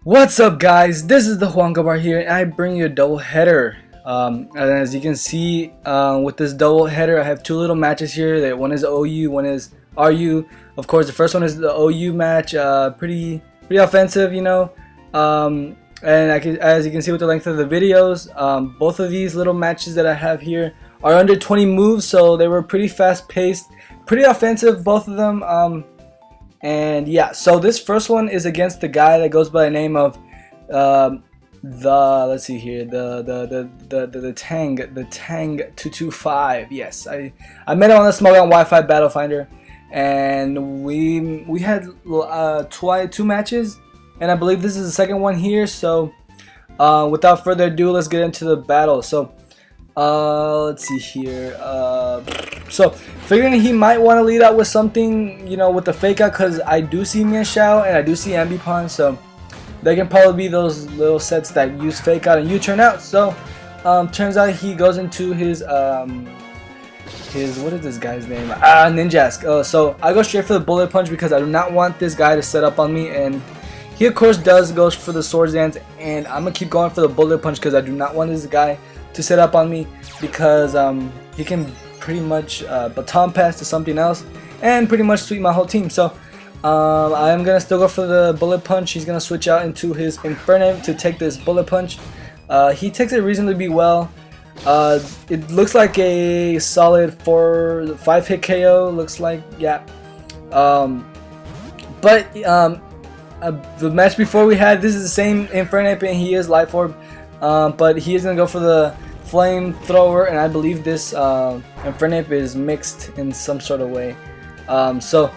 What's up, guys? This is TheJuancaBar here, and I bring you a double header. And as you can see, with this double header, I have two little matches here. That one is OU, one is RU. Of course, the first one is the OU match. Pretty offensive, you know. And as you can see with the length of the videos, both of these little matches that I have here are under 20 moves, so they were pretty fast-paced, pretty offensive, both of them. And yeah, so this first one is against the guy that goes by the name of let's see here, the Tang 225. Yes, I met him on the Smogon Wifi Battle Finder, and we had two matches, and I believe this is the second one here. So without further ado, let's get into the battle. So let's see here. So figuring he might want to lead out with something, you know, with the fake out, because I do see Mianxiao and I do see Ambipon, so they can probably be those little sets that use fake out and U-turn out. So turns out he goes into his what is this guy's name? Ninjask. So I go straight for the bullet punch because I do not want this guy to set up on me, and he of course goes for the Swords Dance, and I'm gonna keep going for the bullet punch because I do not want this guy to set up on me, because he can pretty much baton pass to something else and pretty much sweep my whole team. So I am gonna still go for the bullet punch. He's gonna switch out into his Infernape to take this bullet punch. He takes it reasonably well. It looks like a solid 4-5 hit KO, looks like, yeah. But the match before we had, this is the same Infernape and he is Life Orb, but he is gonna go for the flamethrower, and I believe this Infernape is mixed in some sort of way. So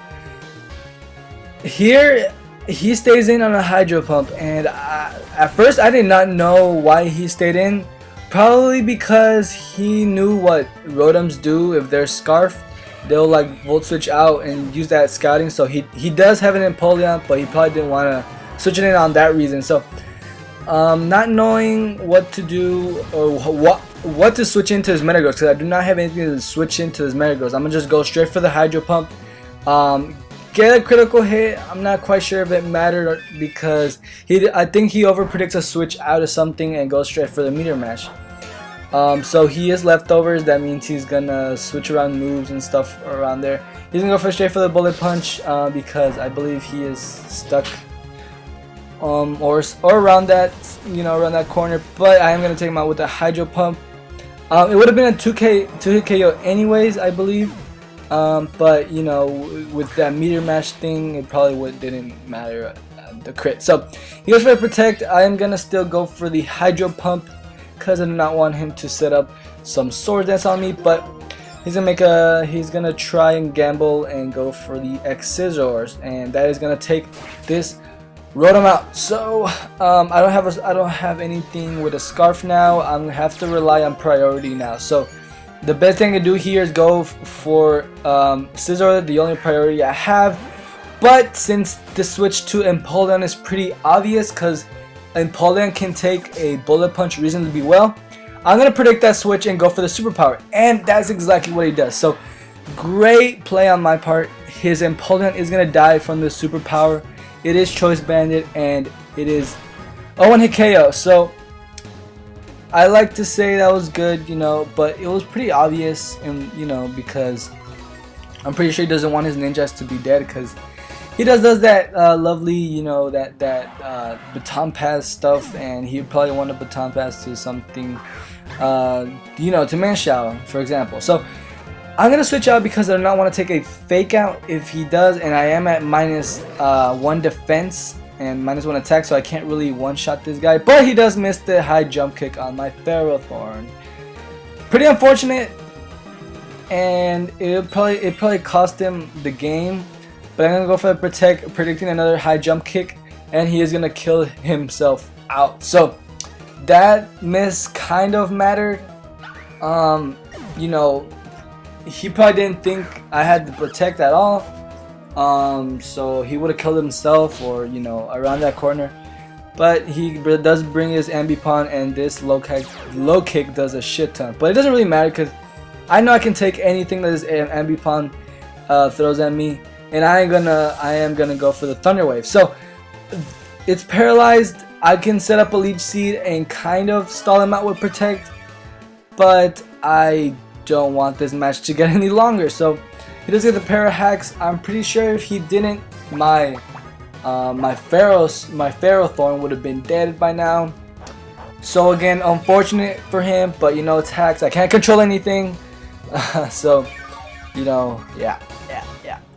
here he stays in on a Hydro Pump, and at first I did not know why he stayed in. Probably because he knew what Rotoms do. If they're Scarf, they'll like Volt Switch out and use that scouting. So he does have an Empoleon, but he probably didn't want to switch it in on that reason. So not knowing what to do or what to switch into his Metagross, because I do not have anything to switch into his Metagross. I'm gonna just go straight for the Hydro Pump, get a critical hit. I'm not quite sure if it mattered, because I think he over predicts a switch out of something and goes straight for the Meteor Mash. So he is leftovers. That means he's gonna switch around moves and stuff around there. He's gonna go straight for the bullet punch because I believe he is stuck. Or around that, you know, around that corner, but I am gonna take him out with a Hydro Pump. It would have been a 2-hit KO anyways, I believe, but you know, with that Meteor Mash thing, it probably didn't matter, the crit. So he goes for a Protect. I am gonna still go for the Hydro Pump because I do not want him to set up some Sword Dance on me, but he's gonna try and gamble and go for the X Scissors, and that is gonna take this Rotom out. So I don't have anything with a Scarf now. I'm gonna have to rely on priority now. So the best thing to do here is go for Scizor, the only priority I have. But since the switch to Empoleon is pretty obvious, because Empoleon can take a bullet punch reasonably well, I'm gonna predict that switch and go for the superpower, and that's exactly what he does. So great play on my part. His Empoleon is gonna die from the superpower. It is Choice Banded, and it is a 1-hit KO. So I like to say that was good, you know, but it was pretty obvious, and you know, because I'm pretty sure he doesn't want his Ninjas to be dead, because he does that lovely, you know, that baton pass stuff, and he probably want a baton pass to something, you know, to Mianxiao, for example. So I'm gonna switch out because I do not want to take a fake out if he does, and I am at -1 defense and -1 attack, so I can't really one-shot this guy. But he does miss the high jump kick on my Ferrothorn. Pretty unfortunate, and it probably cost him the game. But I'm gonna go for the Protect, predicting another high jump kick, and he is gonna kill himself out. So that miss kind of mattered. You know, he probably didn't think I had to Protect at all. So he would have killed himself, or you know, around that corner. But he does bring his Ambipon, and this low kick does a shit ton. But it doesn't really matter because I know I can take anything that this Ambipon throws at me, and I am gonna go for the Thunder Wave. So it's paralyzed. I can set up a leech seed and kind of stall him out with protect, but I don't want this match to get any longer. So he does get the para hacks. I'm pretty sure if he didn't, my Pharaoh Thorn would have been dead by now. So again, unfortunate for him, but you know, it's hacks. I can't control anything. So you know, yeah.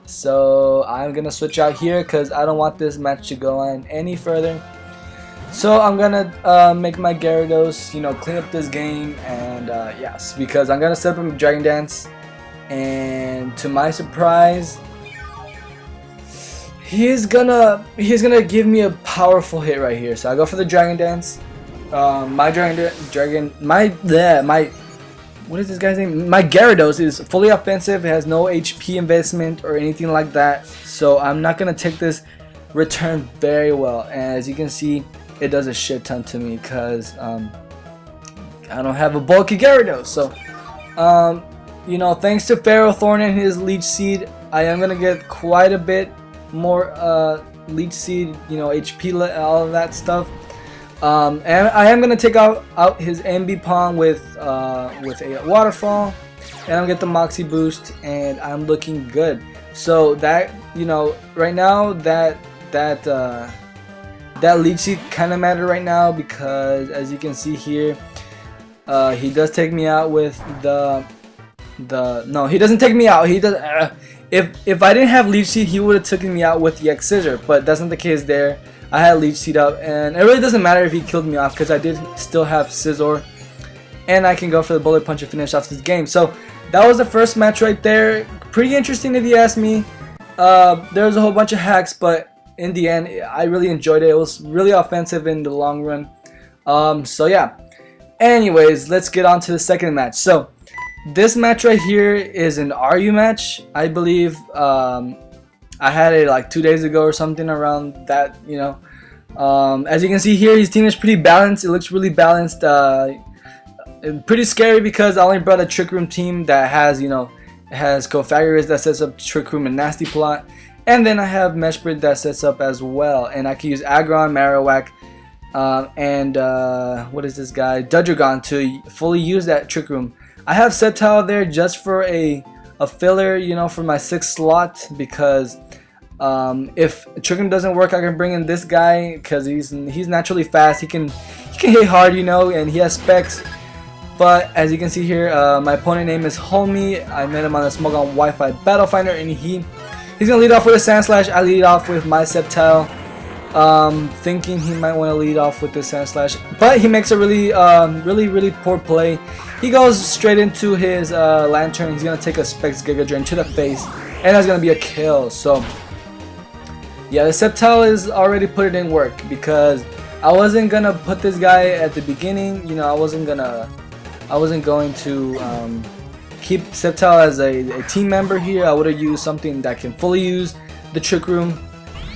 So I'm gonna switch out here because I don't want this match to go on any further. So I'm gonna make my Gyarados, you know, clean up this game, and yes, because I'm gonna set up a Dragon Dance, and to my surprise, he's gonna give me a powerful hit right here. So I go for the Dragon Dance. My what is this guy's name? My Gyarados is fully offensive. It has no HP investment or anything like that. So I'm not gonna take this return very well. And as you can see, it does a shit ton to me because I don't have a bulky Gyarados. So you know, thanks to Pharaoh Thorn and his Leech Seed, I am gonna get quite a bit more Leech Seed, you know, HP, all of that stuff. And I am gonna take out his Ambipom with a waterfall, and I'm gonna get the Moxie boost, and I'm looking good. So that, you know, right now that Leech Seed kind of matter right now, because as you can see here, he does take me out with no, he doesn't take me out. He does. If I didn't have Leech Seed, he would have taken me out with the X Scissor, but that's not the case there. I had Leech Seed up, and it really doesn't matter if he killed me off because I did still have Scizor, and I can go for the Bullet Punch and finish off this game. So that was the first match right there. Pretty interesting if you ask me. There was a whole bunch of hacks, but in the end, I really enjoyed it. It was really offensive in the long run. So yeah. Anyways, let's get on to the second match. So this match right here is an RU match, I believe. I had it like 2 days ago or something around that, you know. As you can see here, his team is pretty balanced. It looks really balanced. Pretty scary because I only brought a Trick Room team that has, you know, has Cofagrigus that sets up Trick Room and Nasty Plot, and then I have Meshbrit that sets up as well. And I can use Aggron, Marowak, and what is this guy, Dudragon, to fully use that Trick Room. I have Sceptile there just for a filler, you know, for my 6th slot, because if Trick Room doesn't work, I can bring in this guy because he's naturally fast. He can hit hard, you know, and he has specs. But as you can see here, my opponent name is Homie. I met him on the Smogon Wi-Fi Battle Finder, and he's gonna lead off with a Sand Slash. I lead off with my Sceptile, thinking he might want to lead off with the Sand Slash, but he makes a really poor play. He goes straight into his Lantern. He's gonna take a Specs Giga Drain to the face, and that's gonna be a kill. So yeah, the Sceptile is already put it in work, because I wasn't gonna put this guy at the beginning. You know, I wasn't going to keep Sceptile as a team member here. I would have used something that can fully use the Trick Room.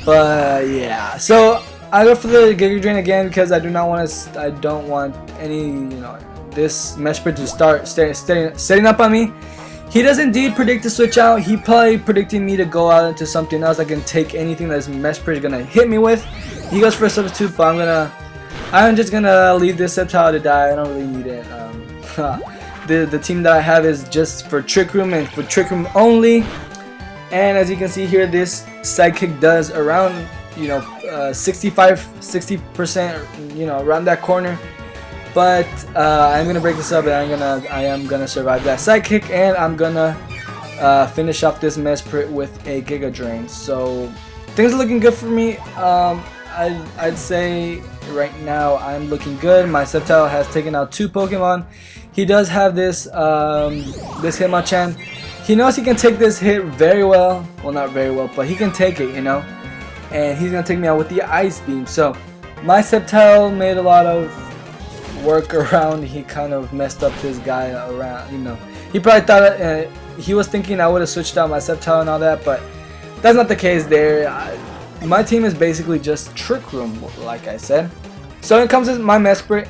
But yeah, so I go for the Giga Drain again because I don't want any, you know, this Meshbrit to start setting up on me. He does indeed predict to switch out. He probably predicting me to go out into something else that can take anything that Meshbrit is gonna hit me with. He goes for a substitute, but I'm just gonna leave this Sceptile to die. I don't really need it. The team that I have is just for Trick Room and for Trick Room only. And as you can see here, this Sidekick does around, you know, 60%, you know, around that corner. But I'm gonna break this up, and I am gonna survive that Sidekick, and I'm gonna finish off this Meshbrit with a Giga Drain. So things are looking good for me. I'd say right now I'm looking good. My Sceptile has taken out 2 Pokemon. He does have this Hitmonchan. He knows he can take this hit very well. Well, not very well, but he can take it, you know. And he's gonna take me out with the Ice Beam. So my Sceptile made a lot of work around. He kind of messed up this guy around, you know. He probably thought he was thinking I would have switched out my Sceptile and all that, but that's not the case there. My team is basically just Trick Room, like I said. So it comes with my Meshbrit.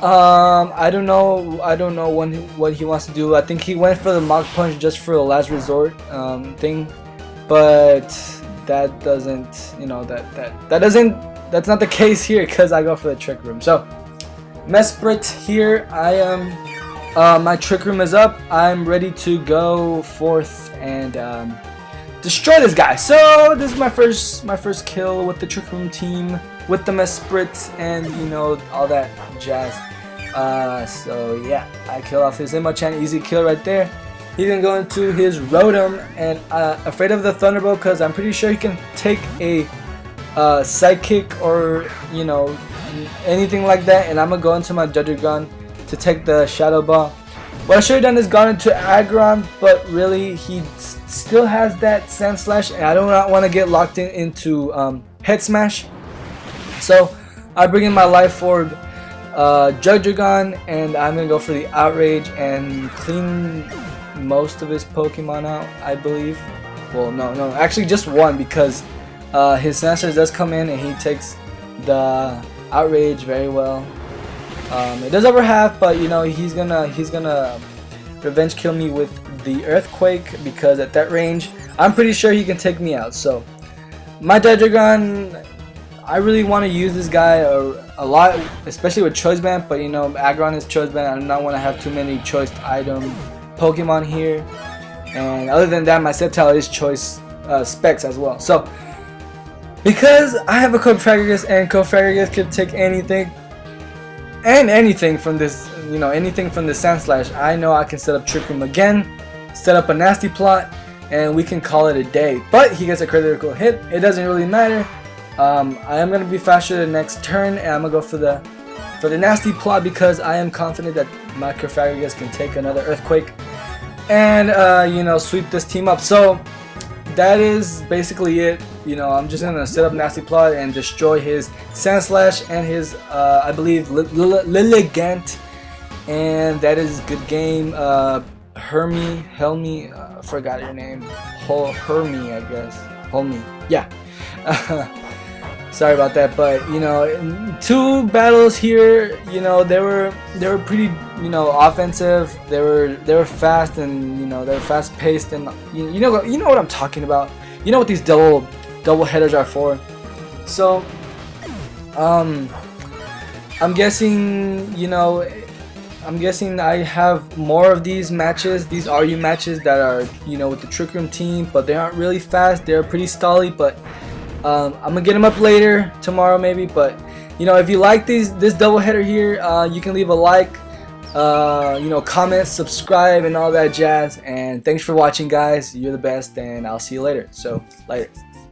I don't know what he wants to do. I think he went for the Mach Punch just for the last resort thing, but that doesn't, you know, that's not the case here, because I go for the trick room. So Mesprit here, I am my trick room is up. I'm ready to go forth and destroy this guy. So this is my first kill with the trick room team, with the Mesprit, and you know, all that jazz. So yeah, I kill off his Imachan, easy kill right there. He's gonna go into his Rotom, and afraid of the Thunderbolt because I'm pretty sure he can take a Psychic or, you know, anything like that, and I'm gonna go into my Judgergon to take the Shadow Ball. What I should have done is gone into Aggron, but really he still has that Sand Slash, and I do not want to get locked into Head Smash. So I bring in my Life Orb, Judgergon, and I'm gonna go for the Outrage and clean most of his Pokemon out, I believe. Well, no, actually just one, because his Sand Slash does come in and he takes the Outrage very well. It does over half, but you know, he's gonna revenge kill me with the Earthquake, because at that range I'm pretty sure he can take me out. So my Judgergon, I really want to use this guy a lot, especially with Choice Band, but you know, Aggron is Choice Band. I do not want to have too many choice item Pokemon here, and other than that, my Sceptile is choice specs as well. So because I have a Cofagrigus, and Cofagrigus can take anything and anything from this, you know, anything from the Sand Slash, I know I can set up Trick Room again, set up a nasty plot, and we can call it a day. But he gets a critical hit. It doesn't really matter. I am gonna be faster the next turn, and I'm gonna go for the nasty plot, because I am confident that my Cofagrigus can take another Earthquake and you know, sweep this team up. So that is basically it. You know, I'm just gonna set up nasty plot and destroy his Sand Slash and his I believe Lilligant, and that is good game. Helmi, forgot your name. Hermie, I guess. Helmi, yeah. Sorry about that, but you know, two battles here. You know, they were pretty, you know, offensive. They were fast, and you know, they were fast paced, and you know what I'm talking about. You know what these double headers are for. So I'm guessing, you know, I have more of these matches, these RU matches that are, you know, with the Trick Room team, but they aren't really fast. They're pretty stally, but I'm gonna get them up later, tomorrow maybe. But you know, if you like this double header here, you can leave a like, you know, comment, subscribe, and all that jazz. And thanks for watching, guys. You're the best, and I'll see you later. So later.